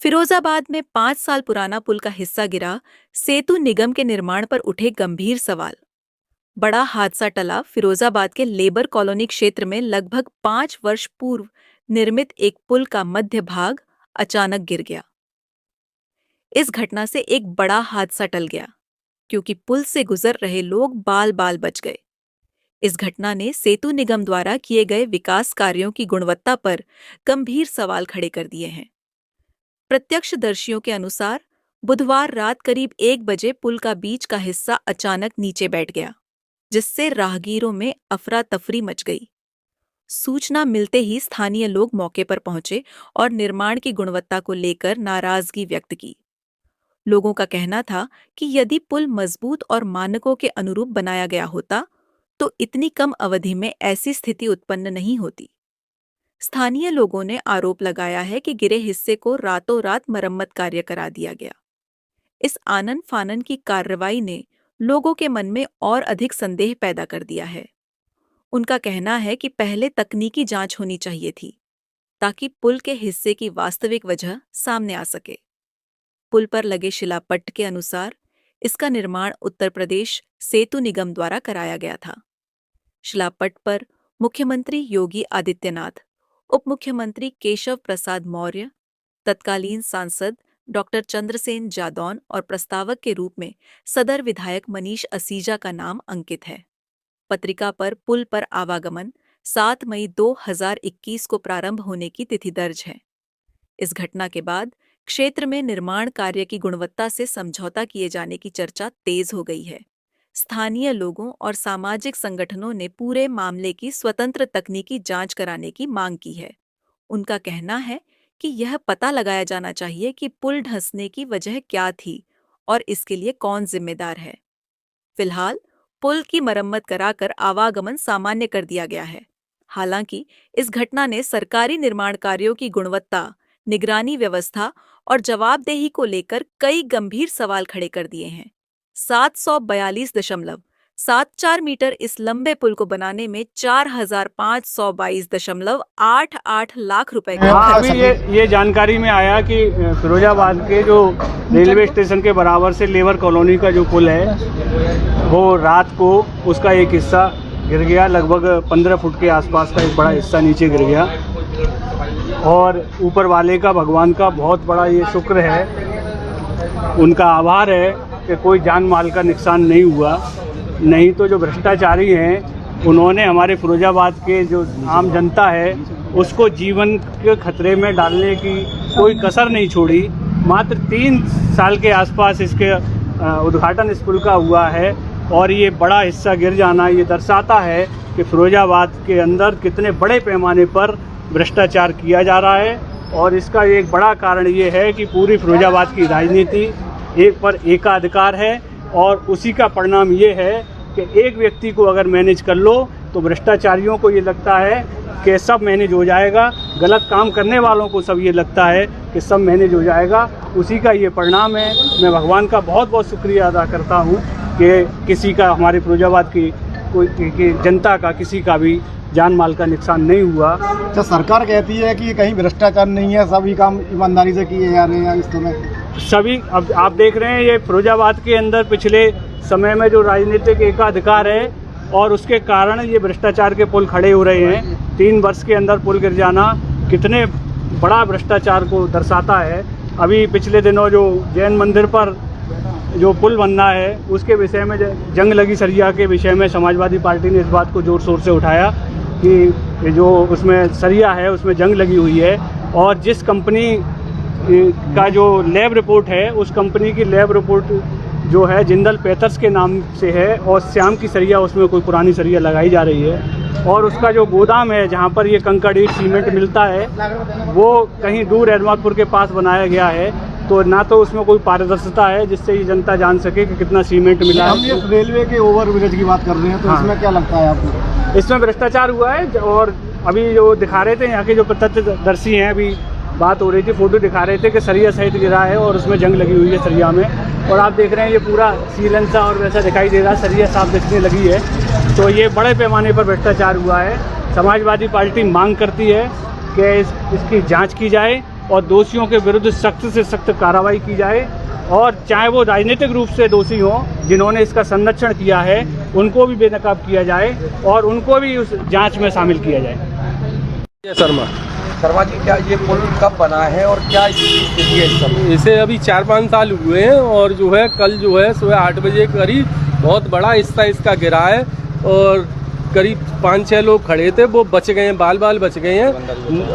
फिरोजाबाद में 5 साल पुराना पुल का हिस्सा गिरा। सेतु निगम के निर्माण पर उठे गंभीर सवाल। बड़ा हादसा टला फिरोजाबाद के लेबर कॉलोनी क्षेत्र में लगभग 5 वर्ष पूर्व निर्मित एक पुल का मध्य भाग अचानक गिर गया। इस घटना से एक बड़ा हादसा टल गया क्योंकि पुल से गुजर रहे लोग बाल बाल बच गए। इस घटना ने सेतु निगम द्वारा किए गए विकास कार्यों की गुणवत्ता पर गंभीर सवाल खड़े कर दिए हैं। प्रत्यक्षदर्शियों के अनुसार बुधवार रात करीब 1 बजे पुल का बीच का हिस्सा अचानक नीचे बैठ गया, जिससे राहगीरों में अफरा तफरी मच गई। सूचना मिलते ही स्थानीय लोग मौके पर पहुंचे और निर्माण की गुणवत्ता को लेकर नाराजगी व्यक्त की। लोगों का कहना था कि यदि पुल मजबूत और मानकों के अनुरूप बनाया गया होता तो इतनी कम अवधि में ऐसी स्थिति उत्पन्न नहीं होती। स्थानीय लोगों ने आरोप लगाया है कि गिरे हिस्से को रातों रात मरम्मत कार्य करा दिया गया। इस आनन फानन की कार्रवाई ने लोगों के मन में और अधिक संदेह पैदा कर दिया है। उनका कहना है कि पहले तकनीकी जांच होनी चाहिए थी ताकि पुल के हिस्से की वास्तविक वजह सामने आ सके। पुल पर लगे शिलापट्ट के अनुसार इसका निर्माण उत्तर प्रदेश सेतु निगम द्वारा कराया गया था। शिलापट्ट पर मुख्यमंत्री योगी आदित्यनाथ, उप मुख्यमंत्री केशव प्रसाद मौर्य, तत्कालीन सांसद डॉक्टर चंद्रसेन जादौन और प्रस्तावक के रूप में सदर विधायक मनीष असीजा का नाम अंकित है। पत्रिका पर पुल पर आवागमन 7 मई 2021 को प्रारंभ होने की तिथि दर्ज है। इस घटना के बाद क्षेत्र में निर्माण कार्य की गुणवत्ता से समझौता किए जाने की चर्चा तेज हो गई है। स्थानीय लोगों और सामाजिक संगठनों ने पूरे मामले की स्वतंत्र तकनीकी जांच कराने की मांग की है। उनका कहना है कि यह पता लगाया जाना चाहिए कि पुल धंसने की वजह क्या थी और इसके लिए कौन जिम्मेदार है। फिलहाल पुल की मरम्मत कराकर आवागमन सामान्य कर दिया गया है। हालांकि इस घटना ने सरकारी निर्माण कार्यों की गुणवत्ता, निगरानी व्यवस्था और जवाबदेही को लेकर कई गंभीर सवाल खड़े कर दिए हैं। 742.74 मीटर इस लंबे पुल को बनाने में 4522.88 लाख रुपए का खर्च अभी ये जानकारी में आया कि फिरोजाबाद के जो रेलवे स्टेशन के बराबर से लेबर कॉलोनी का जो पुल है वो रात को उसका एक हिस्सा गिर गया। लगभग 15 फुट के आसपास का एक बड़ा हिस्सा नीचे गिर गया और ऊपर वाले का, भगवान का बहुत बड़ा ये शुक्र है, उनका आभार है कि कोई जान माल का नुकसान नहीं हुआ। नहीं तो जो भ्रष्टाचारी हैं उन्होंने हमारे फिरोजाबाद के जो आम जनता है उसको जीवन के खतरे में डालने की कोई कसर नहीं छोड़ी। मात्र 3 साल के आसपास इसके उद्घाटन इस पुल का हुआ है और ये बड़ा हिस्सा गिर जाना ये दर्शाता है कि फिरोजाबाद के अंदर कितने बड़े पैमाने पर भ्रष्टाचार किया जा रहा है। और इसका एक बड़ा कारण ये है कि पूरी फिरोजाबाद की राजनीति एक पर एकाधिकार है और उसी का परिणाम ये है कि एक व्यक्ति को अगर मैनेज कर लो तो भ्रष्टाचारियों को ये लगता है कि सब मैनेज हो जाएगा, गलत काम करने वालों को सब ये लगता है कि सब मैनेज हो जाएगा। उसी का ये परिणाम है। मैं भगवान का बहुत बहुत शुक्रिया अदा करता हूँ कि किसी का, हमारे फिरोजाबाद की कोई जनता का, किसी का भी जान माल का नुकसान नहीं हुआ। अच्छा, सरकार कहती है कि कहीं भ्रष्टाचार नहीं है, सभी काम ईमानदारी से किए जा रहे हैं इस समय सभी। अब आप देख रहे हैं ये फिरोजाबाद के अंदर पिछले समय में जो राजनीतिक एकाधिकार है और उसके कारण ये भ्रष्टाचार के पुल खड़े हो रहे हैं। 3 वर्ष के अंदर पुल गिर जाना कितने बड़ा भ्रष्टाचार को दर्शाता है। अभी पिछले दिनों जो जैन मंदिर पर जो पुल बनना है उसके विषय में, जंग लगी सरिया के विषय में समाजवादी पार्टी ने इस बात को ज़ोर शोर से उठाया कि जो उसमें सरिया है उसमें जंग लगी हुई है और जिस कंपनी का जो लैब रिपोर्ट है उस कंपनी की लैब रिपोर्ट जो है जिंदल पैथर्स के नाम से है और श्याम की सरिया उसमें कोई पुरानी सरिया लगाई जा रही है। और उसका जो गोदाम है जहाँ पर ये कंकड़ ईंट सीमेंट मिलता है वो कहीं दूर एडमादपुर के पास बनाया गया है। तो ना तो उसमें कोई पारदर्शिता है जिससे ये जनता जान सके कि कितना सीमेंट मिला है। हम ये रेलवे के ओवरब्रिज की बात कर रहे हैं तो इसमें क्या लगता है आपको? इसमें भ्रष्टाचार हुआ है और अभी जो दिखा रहे थे यहाँ के जो प्रत्यक्षदर्शी हैं, अभी बात हो रही थी, फोटो दिखा रहे थे कि सरिया सहित गिरा है और उसमें जंग लगी हुई है सरिया में। और आप देख रहे हैं ये पूरा सीलन सा और वैसा दिखाई दे रहा है, सरिया साफ दिखने लगी है। तो ये बड़े पैमाने पर भ्रष्टाचार हुआ है। समाजवादी पार्टी मांग करती है कि इसकी जांच की जाए और दोषियों के विरुद्ध सख्त से सख्त कार्रवाई की जाए, और चाहे वो राजनीतिक रूप से दोषी हों जिन्होंने इसका संरक्षण किया है उनको भी बेनकाब किया जाए और उनको भी उस जांच में शामिल किया जाए। शर्मा जी, क्या ये पुल कब बना है और क्या स्थिति है इस समय? इसे अभी 4-5 साल हुए हैं और जो है कल जो है सुबह 8 बजे करीब बहुत बड़ा हिस्सा इसका गिरा है और करीब 5-6 लोग खड़े थे, वो बच गए हैं, बाल बच गए हैं।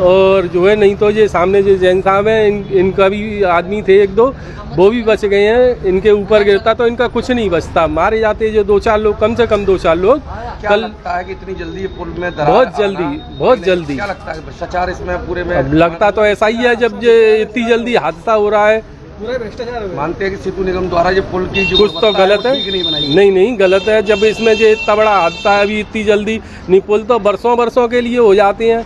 और जो है नहीं तो ये सामने जो जैन साहब हैं इनका भी आदमी थे 1-2, वो भी बच गए हैं। इनके ऊपर गिरता तो इनका कुछ नहीं बचता, मारे जाते जो 2-4 लोग, कम से कम 2-4 लोग। क्या लगता है कि इतनी जल्दी ये पुल में दरार बहुत जल्दी क्या लगता है भ्रष्टाचार इसमें पूरे में? अब लगता तो ऐसा ही है जब ये इतनी जल्दी हादसा हो रहा है। मानते हैं कि सेतु निगम द्वारा ये पुल की जो कुछ तो गलत है, ठीक नहीं बनाई। नहीं गलत है। जब इसमें जो इतना बड़ा हादसा है अभी इतनी जल्दी नहीं, पुल तो बरसों के लिए हो जाते हैं,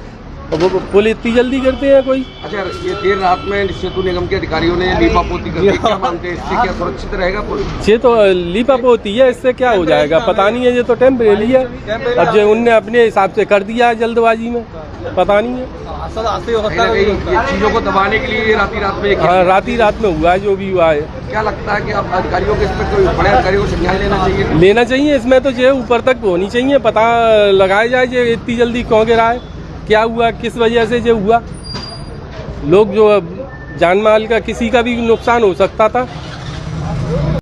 वो पुल इतनी जल्दी करते हैं कोई। अच्छा, ये देर रात में सेतु निगम के अधिकारियों ने लीपापोती कर दी, क्या मानते हैं इससे क्या सुरक्षित रहेगा पुल? ये तो लीपापोती है, इससे क्या हो जाएगा पता नहीं है, ये तो टेम्परेरी है। अब जो उनने अपने हिसाब से कर दिया है जल्दबाजी में, पता नहीं है। ये चीजों को दबाने के लिए रात में हाँ, रात में हुआ है जो भी हुआ है। क्या लगता है कि अब अधिकारियों को इसमें कोई बड़े अधिकारियों को संज्ञान लेना चाहिए? इसमें तो जो ऊपर तक होनी चाहिए, पता लगाया जाए जो इतनी जल्दी क्यों गिरा है, क्या हुआ, किस वजह से जो हुआ। लोग जो जान माल का किसी का भी नुकसान हो सकता था।